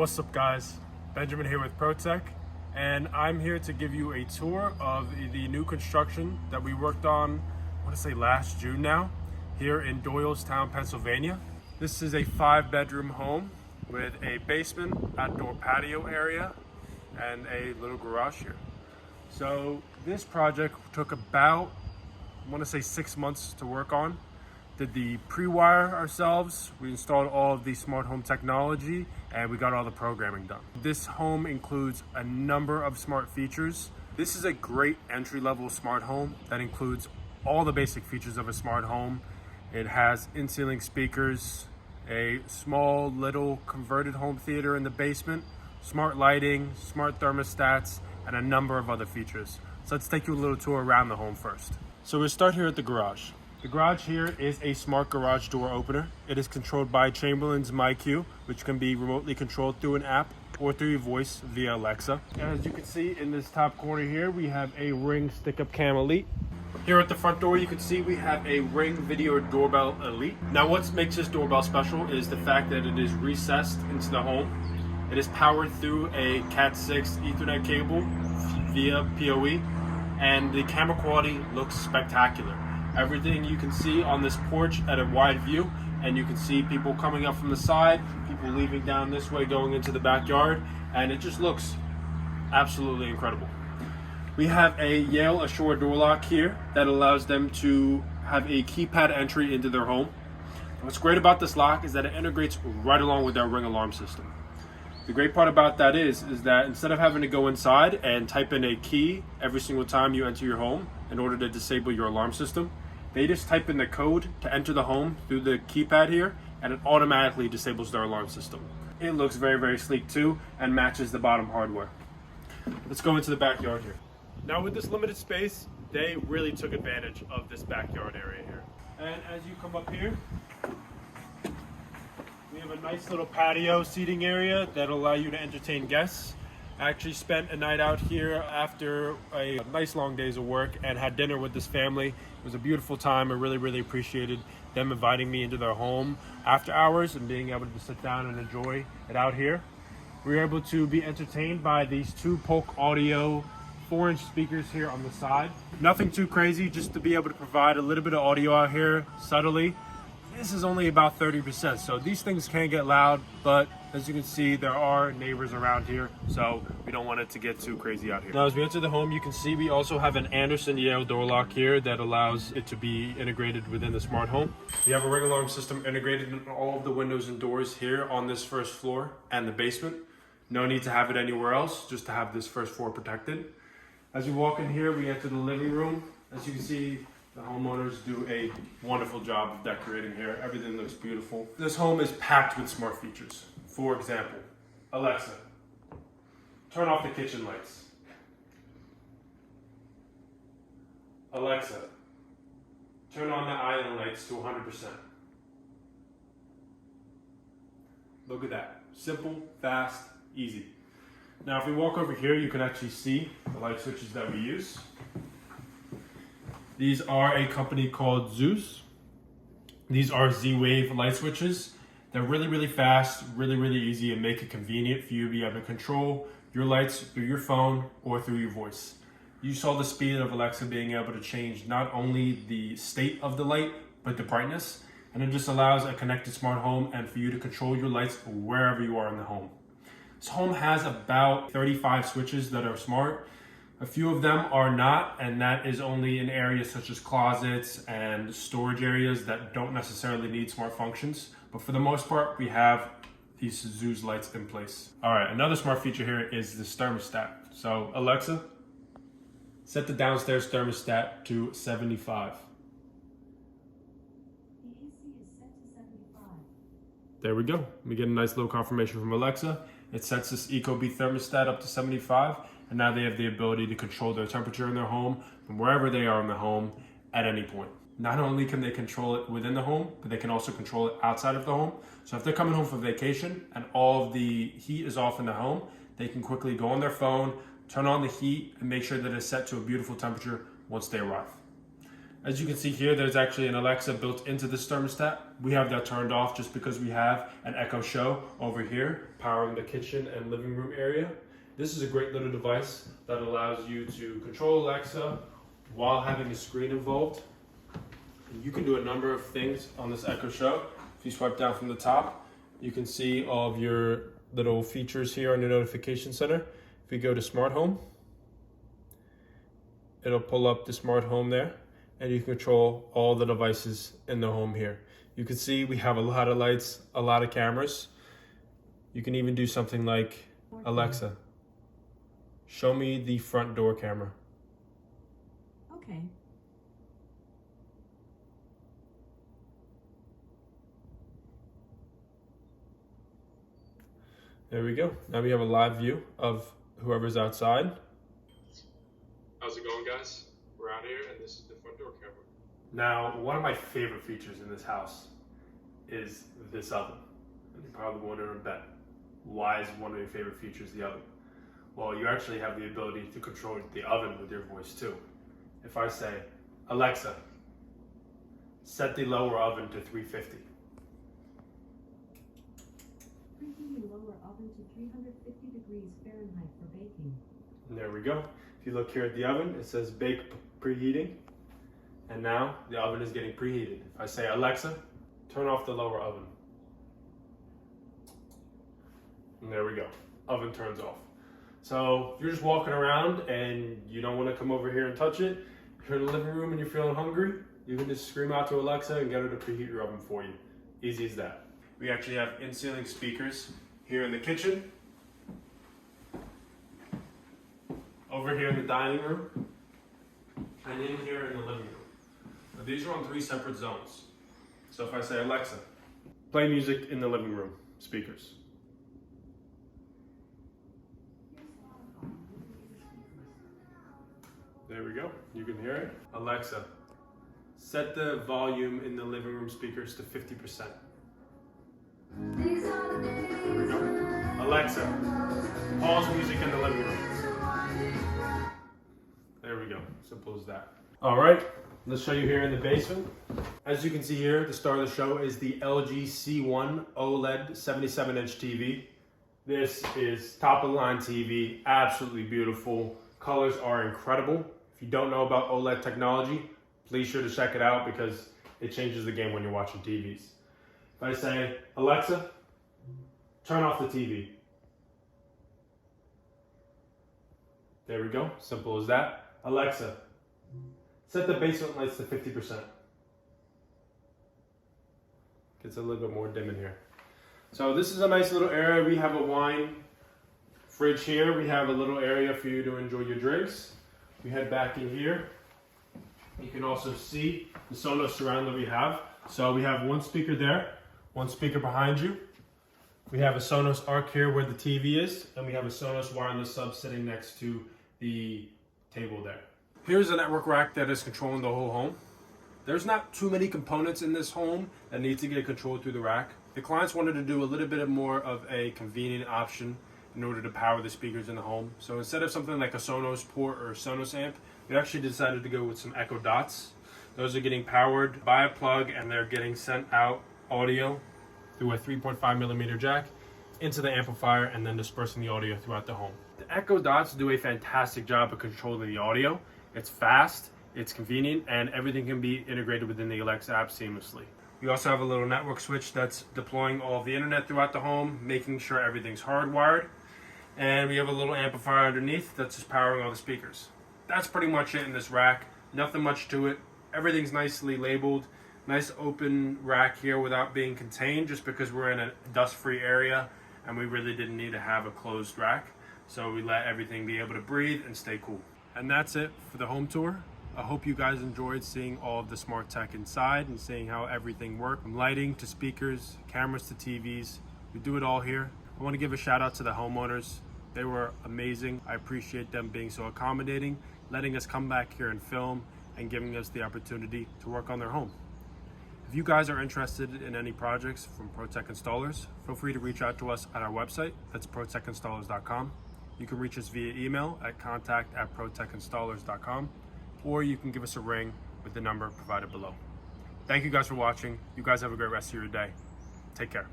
What's up guys, Benjamin here with ProTech, and I'm here to give you a tour of the new construction that we worked on, I want to say last June now, here in Doylestown, Pennsylvania. This is a 5-bedroom home with a basement, outdoor patio area, and a little garage here. So this project took about, I want to say 6 months to work on. Did the pre-wire ourselves, we installed all of the smart home technology, and we got all the programming done. This home includes a number of smart features. This is a great entry-level smart home that includes all the basic features of a smart home. It has in-ceiling speakers, a small little converted home theater in the basement, smart lighting, smart thermostats, and a number of other features. So let's take you a little tour around the home first. So we'll start here at the garage. The garage here is a smart garage door opener. It is controlled by Chamberlain's MyQ, which can be remotely controlled through an app or through your voice via Alexa. And as you can see in this top corner here, we have a Ring Stick-Up Cam Elite. Here at the front door, you can see we have a Ring Video Doorbell Elite. Now what makes this doorbell special is the fact that it is recessed into the home. It is powered through a Cat6 Ethernet cable via PoE, and the camera quality looks spectacular. Everything you can see on this porch at a wide view, and you can see people coming up from the side, people leaving down this way going into the backyard, and it just looks absolutely incredible. We have a Yale Assure door lock here that allows them to have a keypad entry into their home. What's great about this lock is that it integrates right along with our Ring alarm system. The great part about that is that instead of having to go inside and type in a key every single time you enter your home in order to disable your alarm system, they just type in the code to enter the home through the keypad here, and it automatically disables their alarm system. It looks very, very sleek too, and matches the bottom hardware. Let's go into the backyard here. Now with this limited space, they really took advantage of this backyard area here. And as you come up here, we have a nice little patio seating area that'll allow you to entertain guests. I actually spent a night out here after a nice long days of work and had dinner with this family. It was a beautiful time. I really appreciated them inviting me into their home after hours and being able to sit down and enjoy it out here. We were able to be entertained by these 2 Polk Audio 4-inch speakers here on the side. Nothing too crazy, just to be able to provide a little bit of audio out here subtly. This is only about 30%, so these things can get loud, but as you can see, there are neighbors around here, so we don't want it to get too crazy out here. Now, as we enter the home, you can see we also have an Anderson Yale door lock here that allows it to be integrated within the smart home. We have a Ring alarm system integrated in all of the windows and doors here on this first floor and the basement. No need to have it anywhere else, just to have this first floor protected. As we walk in here, we enter the living room. As you can see, the homeowners do a wonderful job of decorating here. Everything looks beautiful. This home is packed with smart features. For example, Alexa, turn off the kitchen lights. Alexa, turn on the island lights to 100%. Look at that. Simple, fast, easy. Now if we walk over here, you can actually see the light switches that we use. These are a company called Zeus. These are Z-Wave light switches. They're really fast, really easy, and make it convenient for you to be able to control your lights through your phone or through your voice. You saw the speed of Alexa being able to change not only the state of the light, but the brightness. And it just allows a connected smart home and for you to control your lights wherever you are in the home. This home has about 35 switches that are smart. A few of them are not, and that is only in areas such as closets and storage areas that don't necessarily need smart functions. But for the most part, we have these Zeus lights in place. All right, another smart feature here is this thermostat. So Alexa, set the downstairs thermostat to 75. The AC is set to 75. There we go. We get a nice little confirmation from Alexa. It sets this Ecobee thermostat up to 75. And now they have the ability to control their temperature in their home from wherever they are in the home at any point. Not only can they control it within the home, but they can also control it outside of the home. So if they're coming home for vacation and all of the heat is off in the home, they can quickly go on their phone, turn on the heat, and make sure that it's set to a beautiful temperature once they arrive. As you can see here, there's actually an Alexa built into this thermostat. We have that turned off just because we have an Echo Show over here powering the kitchen and living room area. This is a great little device that allows you to control Alexa while having a screen involved. And you can do a number of things on this Echo Show. If you swipe down from the top, you can see all of your little features here on your notification center. If you go to Smart Home, it'll pull up the Smart Home there, and you can control all the devices in the home here. You can see we have a lot of lights, a lot of cameras. You can even do something like, Alexa, show me the front door camera. Okay. There we go. Now we have a live view of whoever's outside. How's it going, guys? We're out here, and this is the front door camera. Now, one of my favorite features in this house is this oven. And you're probably wondering, Ben, why is one of your favorite features the oven? Well, you actually have the ability to control the oven with your voice too. If I say, Alexa, set the lower oven to 350. Preheating lower oven to 350 degrees Fahrenheit for baking. And there we go. If you look here at the oven, it says bake preheating. And now the oven is getting preheated. If I say, Alexa, turn off the lower oven. And there we go. Oven turns off. So if you're just walking around and you don't want to come over here and touch it, if you're in the living room and you're feeling hungry, you can just scream out to Alexa and get her to preheat your oven for you. Easy as that. We actually have in-ceiling speakers here in the kitchen, over here in the dining room, and in here in the living room. Now, these are on 3 separate zones. So if I say, Alexa, play music in the living room speakers. There we go. You can hear it. Alexa, set the volume in the living room speakers to 50%. There we go. Alexa, pause music in the living room. There we go. Simple as that. All right, let's show you here in the basement. As you can see here, the star of the show is the LG C1 OLED 77-inch TV. This is top of the line TV, absolutely beautiful. Colors are incredible. If you don't know about OLED technology, please sure to check it out because it changes the game when you're watching TVs. If I say, Alexa, turn off the TV. There we go, simple as that. Alexa, set the basement lights to 50%. Gets a little bit more dim in here. So this is a nice little area. We have a wine fridge here. We have a little area for you to enjoy your drinks. We head back in here. You can also see the Sonos surround that we have. So we have one speaker there, one speaker behind you. We have a Sonos Arc here where the TV is, and we have a Sonos wireless sub sitting next to the table there. Here's a network rack that is controlling the whole home. There's not too many components in this home that need to get controlled through the rack. The clients wanted to do a little bit more of a convenient option in order to power the speakers in the home. So instead of something like a Sonos port or a Sonos amp, we actually decided to go with some Echo Dots. Those are getting powered by a plug and they're getting sent out audio through a 3.5 millimeter jack into the amplifier and then dispersing the audio throughout the home. The Echo Dots do a fantastic job of controlling the audio. It's fast, it's convenient, and everything can be integrated within the Alexa app seamlessly. We also have a little network switch that's deploying all of the internet throughout the home, making sure everything's hardwired. And we have a little amplifier underneath that's just powering all the speakers. That's pretty much it in this rack. Nothing much to it. Everything's nicely labeled. Nice open rack here without being contained, just because we're in a dust-free area and we really didn't need to have a closed rack. So we let everything be able to breathe and stay cool. And that's it for the home tour. I hope you guys enjoyed seeing all of the smart tech inside and seeing how everything works, from lighting to speakers, cameras to TVs. We do it all here. I want to give a shout out to the homeowners. They were amazing. I appreciate them being so accommodating, letting us come back here and film, and giving us the opportunity to work on their home. If you guys are interested in any projects from ProTech Installers, feel free to reach out to us at our website. That's protechinstallers.com. You can reach us via email at contact@protechinstallers.com, or you can give us a ring with the number provided below. Thank you guys for watching. You guys have a great rest of your day. Take care.